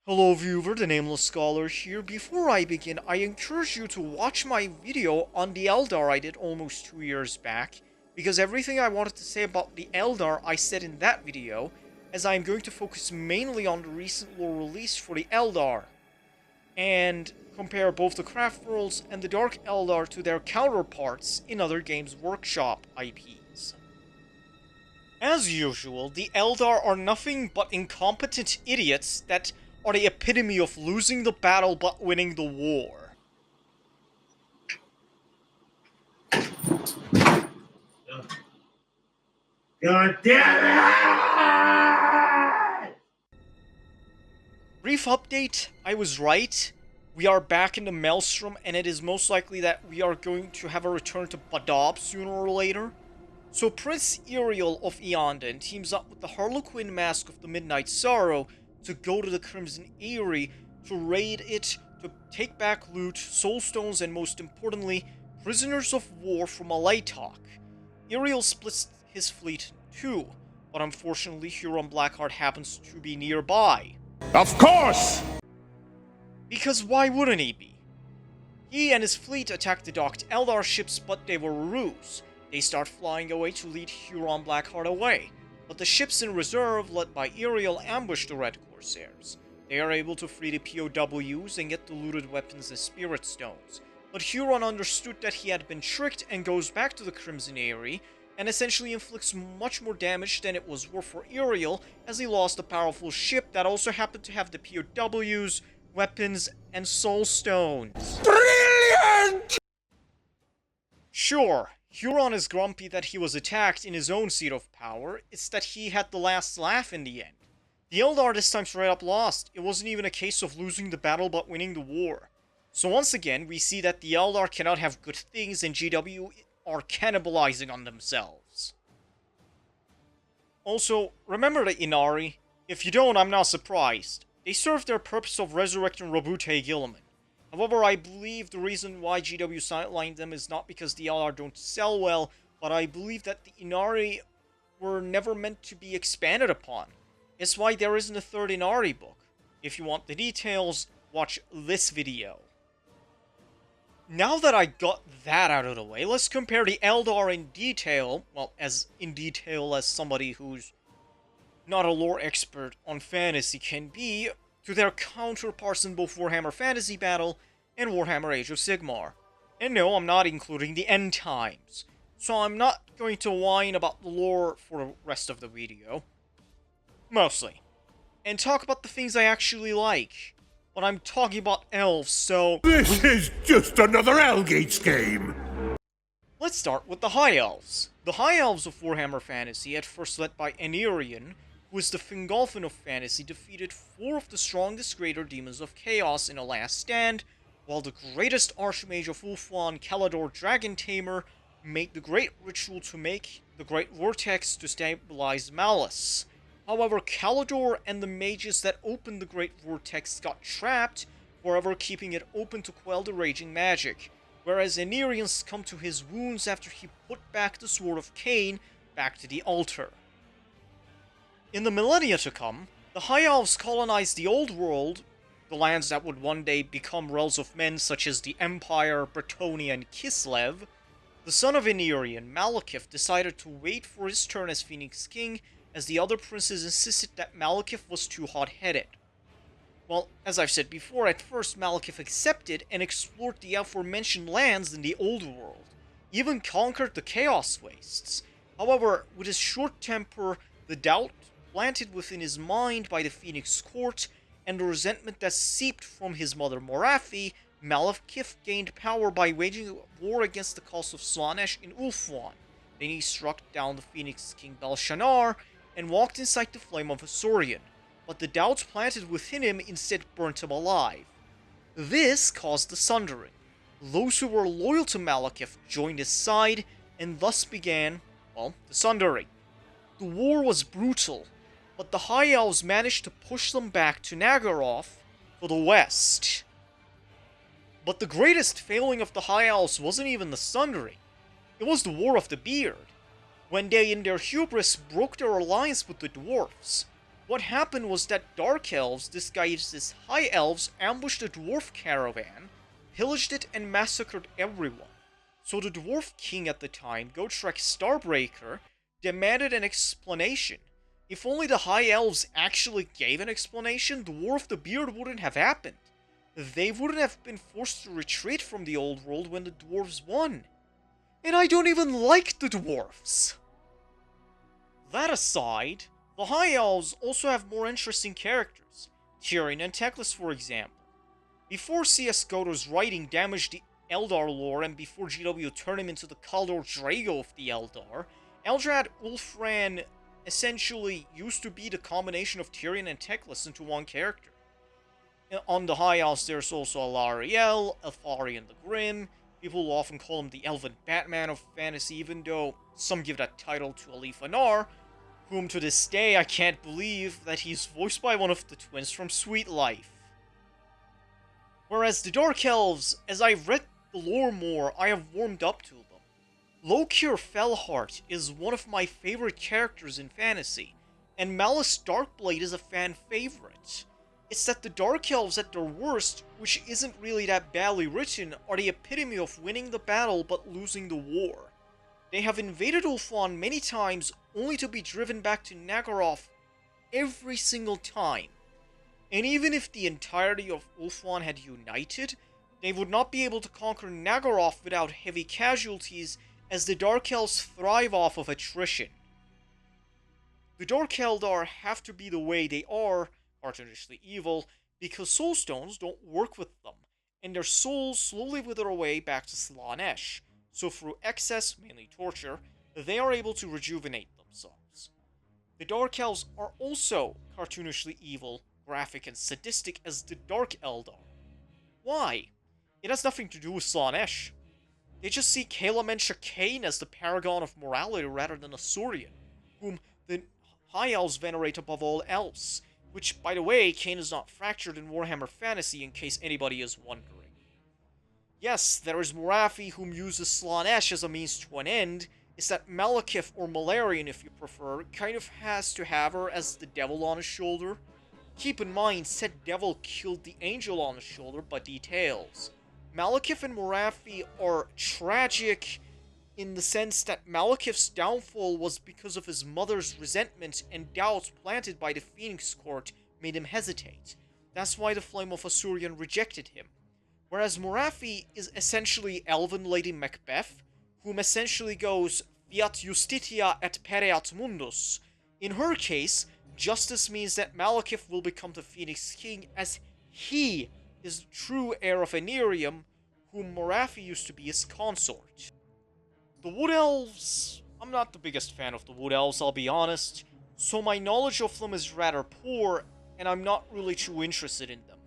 Hello viewer, the Nameless Scholar here. Before I begin, I encourage you to watch my video on the Eldar I did almost 2 years back, because everything I wanted to say about the Eldar I said in that video, as I am going to focus mainly on the recent lore release for the Eldar, and compare both the Craftworlds and the Dark Eldar to their counterparts in other Games Workshop IPs. As usual, the Eldar are nothing but incompetent idiots that are the epitome of losing the battle but winning the war. God damn it! Brief update, I was right. We are back in the Maelstrom, and it is most likely that we are going to have a return to Badab sooner or later. So Prince Yriel of Eondon teams up with the Harlequin Mask of the Midnight Sorrow to go to the Crimson Eyrie to raid it, to take back loot, soulstones, and most importantly, prisoners of war from Aleitok. Yriel splits his fleet in two, but unfortunately Huron Blackheart happens to be nearby. Of course! Because why wouldn't he be? He and his fleet attack the docked Eldar ships, but they were a ruse. They start flying away to lead Huron Blackheart away, but the ships in reserve, led by Yriel, ambush the Red Corsairs. They are able to free the POWs and get the looted weapons as Spirit Stones, but Huron understood that he had been tricked and goes back to the Crimson Eyrie, and essentially inflicts much more damage than it was worth for Yriel, as he lost a powerful ship that also happened to have the POWs, weapons, and soul stones. Brilliant! Sure, Huron is grumpy that he was attacked in his own seat of power. It's that he had the last laugh in the end. The Eldar this time straight up lost. It wasn't even a case of losing the battle but winning the war. So once again, we see that the Eldar cannot have good things and GW are cannibalizing on themselves. Also, remember the Ynnari? If you don't, I'm not surprised. They serve their purpose of resurrecting Robute Gilliman. However, I believe the reason why GW sidelined them is not because the Eldar don't sell well, but I believe that the Ynnari were never meant to be expanded upon. It's why there isn't a third Ynnari book. If you want the details, watch this video. Now that I got that out of the way, let's compare the Eldar in detail, well, as in detail as somebody who's not a lore expert on fantasy can be, to their counterparts in both Warhammer Fantasy Battle and Warhammer Age of Sigmar. And no, I'm not including the end times, so I'm not going to whine about the lore for the rest of the video. Mostly. And talk about the things I actually like. But I'm talking about elves, so This is just another Elgates game! let's start with the High Elves. The High Elves of Warhammer Fantasy, at first led by Ynari, who is the Fingolfin of Fantasy, defeated 4 of the strongest Greater Demons of Chaos in a last stand, while the greatest Archmage of Ulthuan, Kalador Dragon Tamer, made the great ritual to make the Great Vortex to stabilize Malice. However, Kalador and the mages that opened the Great Vortex got trapped, forever keeping it open to quell the raging magic, whereas Ynari succumbed to his wounds after he put back the Sword of Cain back to the altar. In the millennia to come, the High Elves colonized the Old World, the lands that would one day become realms of men such as the Empire, Bretonnia, and Kislev. The son of Ynari, Malekith, decided to wait for his turn as Phoenix King, as the other princes insisted that Malekith was too hot-headed. Well, as I've said before, at first Malekith accepted and explored the aforementioned lands in the Old World, even conquered the Chaos Wastes. However, with his short temper, the doubt planted within his mind by the Phoenix Court, and the resentment that seeped from his mother Morathi, Malekith gained power by waging a war against the cause of Slaanesh in Ulthuan. Then he struck down the Phoenix King Belshazzar, and walked inside the flame of Asaurian, but the doubts planted within him instead burnt him alive. This caused the Sundering. Those who were loyal to Malekith joined his side, and thus began, well, the Sundering. The war was brutal, but the High Elves managed to push them back to Nagaroth for the west. But the greatest failing of the High Elves wasn't even the Sundering. It was the War of the Beard, when they in their hubris broke their alliance with the dwarves. What happened was that Dark Elves, disguised as High Elves, ambushed a dwarf caravan, pillaged it, and massacred everyone. So the dwarf king at the time, Gotrek Starbreaker, demanded an explanation. If only the High Elves actually gave an explanation, the War of the Beard wouldn't have happened. They wouldn't have been forced to retreat from the old world when the dwarves won. And I don't even like the dwarves! That aside, the High Elves also have more interesting characters. Tyrion and Teclis, for example. Before C.S. Godo's writing damaged the Eldar lore, and before GW turned him into the Kaldor Drago of the Eldar, Eldrad Ulfran essentially used to be the combination of Tyrion and Teclis into one character. On the High Elves, there's also Yriel, Elfarion the Grim. People often call him the Elven Batman of fantasy, even though some give that title to Alif Anar, whom to this day I can't believe that he's voiced by one of the twins from Sweet Life. Whereas the Dark Elves, as I've read the lore more, I have warmed up to them. Lokir Fellheart is one of my favorite characters in fantasy, and Malice Darkblade is a fan favorite. It's that the Dark Elves at their worst, which isn't really that badly written, are the epitome of winning the battle but losing the war. They have invaded Ulthuan many times, only to be driven back to Naggaroth every single time. And even if the entirety of Ulthuan had united, they would not be able to conquer Naggaroth without heavy casualties, as the Dark Elves thrive off of attrition. The Dark Eldar have to be the way they are, cartoonishly evil, because soulstones don't work with them, and their souls slowly wither away back to Slaanesh, so through excess, mainly torture, they are able to rejuvenate themselves. The Dark Elves are also cartoonishly evil, graphic, and sadistic as the Dark Eldar. Why? It has nothing to do with Slaanesh. They just see Kalamentia Kane as the paragon of morality rather than a Saurian, whom the High Elves venerate above all else, which, by the way, Kane is not fractured in Warhammer Fantasy in case anybody is wondering. Yes, there is Morathi, whom uses Slaanesh as a means to an end. It's that Malekith, or Malarian if you prefer, kind of has to have her as the devil on his shoulder. Keep in mind, said devil killed the angel on his shoulder, but details. Malekith and Morathi are tragic in the sense that Malekith's downfall was because of his mother's resentment, and doubts planted by the Phoenix Court made him hesitate. That's why the Flame of Asuryan rejected him. Whereas Morathi is essentially Elven Lady Macbeth, whom essentially goes fiat justitia et pereat mundus. In her case, justice means that Malekith will become the Phoenix King, as he is the true heir of Ynarium, whom Morathi used to be his consort. The Wood Elves... I'm not the biggest fan of the Wood Elves, I'll be honest, so my knowledge of them is rather poor, and I'm not really too interested in them.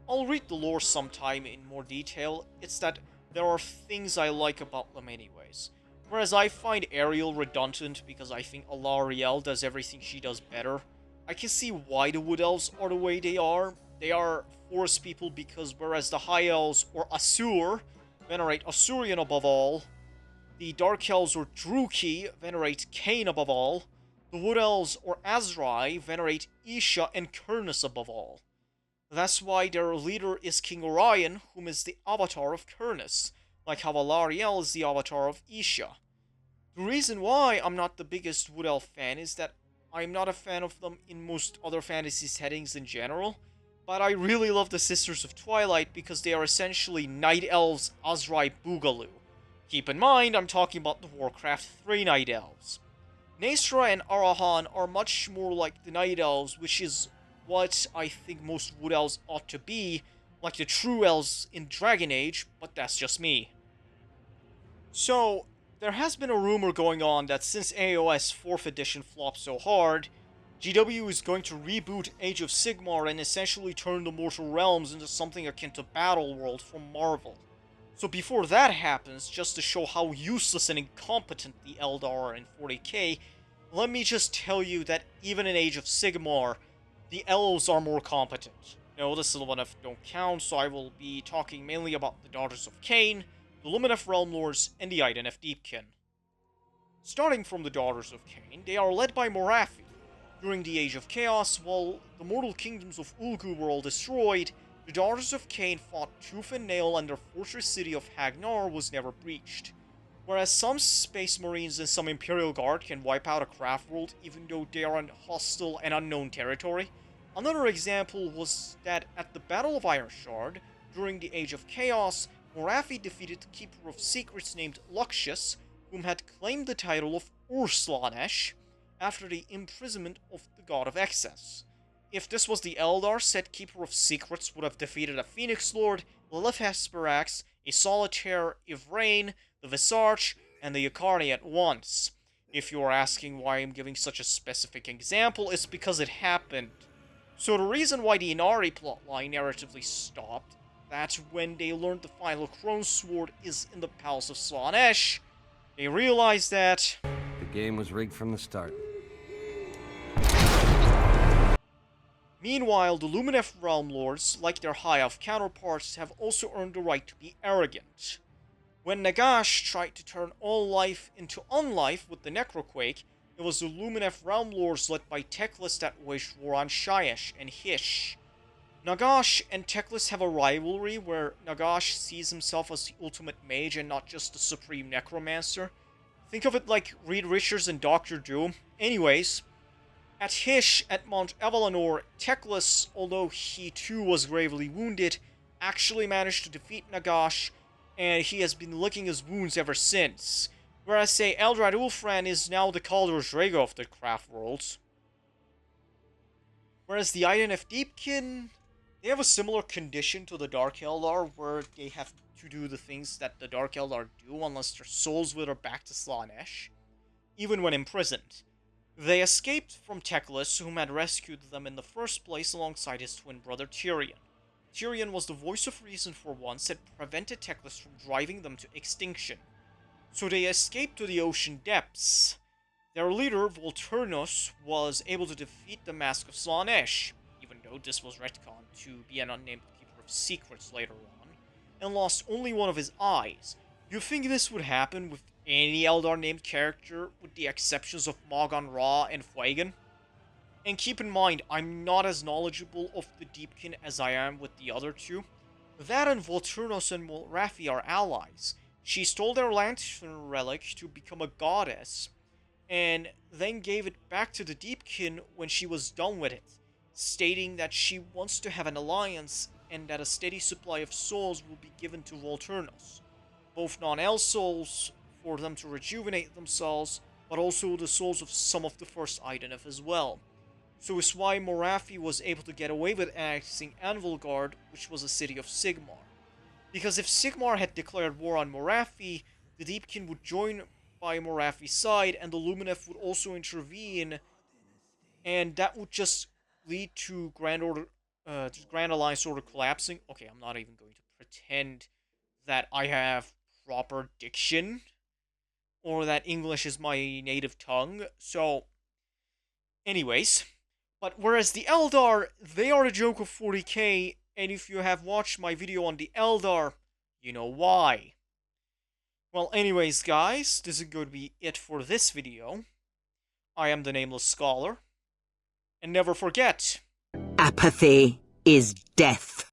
I'll read the lore sometime in more detail. It's that there are things I like about them anyways. Whereas I find Yriel redundant because I think Yriel does everything she does better. I can see why the Wood Elves are the way they are. They are forest people because whereas the High Elves, or Asur, venerate Asuryan above all, the Dark Elves, or Druki, venerate Kane above all, the Wood Elves, or Azrai, venerate Isha and Kurnus above all. That's why their leader is King Orion, whom is the avatar of Kurnus, like how Alariel is the avatar of Isha. The reason why I'm not the biggest Wood Elf fan is that I'm not a fan of them in most other fantasy settings in general, but I really love the Sisters of Twilight because they are essentially Night Elves Azrai Boogaloo. Keep in mind, I'm talking about the Warcraft 3 Night Elves. Naestra and Arahan are much more like the Night Elves, which is what I think most Wood Elves ought to be, like the true elves in Dragon Age, but that's just me. So, there has been a rumor going on that since AOS 4th edition flopped so hard, GW is going to reboot Age of Sigmar and essentially turn the Mortal Realms into something akin to Battleworld from Marvel. So before that happens, just to show how useless and incompetent the Eldar are in 40k, let me just tell you that even in Age of Sigmar, the elves are more competent. No, the Sylvaneth don't count, so I will be talking mainly about the Daughters of Cain, the Lumineth Realm Lords, and the Idoneth Deepkin. Starting from the Daughters of Cain, they are led by Morathi. During the Age of Chaos, while the mortal kingdoms of Ulgu were all destroyed, the Daughters of Cain fought tooth and nail and their fortress city of Hagnar was never breached. Whereas some Space Marines and some Imperial Guard can wipe out a Craftworld even though they are in hostile and unknown territory, another example was that at the Battle of Ironshard, during the Age of Chaos, Morathi defeated the Keeper of Secrets named Luxius, whom had claimed the title of Urslanesh after the imprisonment of the God of Excess. If this was the Eldar, said Keeper of Secrets would have defeated a Phoenix Lord, Lilith Hesperax, a Solitaire Ivrain, the Visarch, and the Yakarni at once. If you are asking why I'm giving such a specific example, it's because it happened. So the reason why the Ynnari plotline narratively stopped, that's when they learned the final Crone Sword is in the Palace of Slaanesh, they realized that the game was rigged from the start. Meanwhile, the Lumineth Realm Lords, like their High Elf counterparts, have also earned the right to be arrogant. When Nagash tried to turn all life into unlife with the Necroquake, it was the Lumineth Realm Lords led by Teclis that waged war on Shyish and Hysh. Nagash and Teclis have a rivalry where Nagash sees himself as the ultimate mage and not just the supreme necromancer. Think of it like Reed Richards and Doctor Doom. Anyways, at Hysh, at Mount Avalanor, Teclis, although he too was gravely wounded, actually managed to defeat Nagash, and he has been licking his wounds ever since. Whereas, say, Eldrad Ulfran is now the Kaldor Drago of the Craftworlds. Whereas the Idoneth Deepkin, they have a similar condition to the Dark Eldar, where they have to do the things that the Dark Eldar do unless their souls wither back to Slaanesh, even when imprisoned. They escaped from Teclis, whom had rescued them in the first place alongside his twin brother Tyrion. Tyrion was the voice of reason for once that prevented Teclis from driving them to extinction. So they escaped to the ocean depths. Their leader, Volturnus, was able to defeat the Mask of Slaanesh, even though this was retconned to be an unnamed Keeper of Secrets later on, and lost only one of his eyes. You think this would happen with any Eldar named character, with the exceptions of Mohg Ra and Fuegan? And keep in mind, I'm not as knowledgeable of the Deepkin as I am with the other two. That and Volturnus and Morathi are allies. She stole their lantern relic to become a goddess, and then gave it back to the Deepkin when she was done with it, stating that she wants to have an alliance and that a steady supply of souls will be given to Volturnus. Both non-El souls, for them to rejuvenate themselves, but also the souls of some of the first Idoneth as well. So it's why Morathi was able to get away with annexing Anvilgard, which was a city of Sigmar. Because if Sigmar had declared war on Morathi, the Deepkin would join by Morathi's side, and the Lumineth would also intervene, and that would just lead to Grand Alliance Order collapsing. Okay, I'm not even going to pretend that I have proper diction, or that English is my native tongue, so anyways. But whereas the Eldar, they are the joke of 40k, and if you have watched my video on the Eldar, you know why. Well, anyways, guys, this is going to be it for this video. I am the Nameless Scholar, and never forget, apathy is death.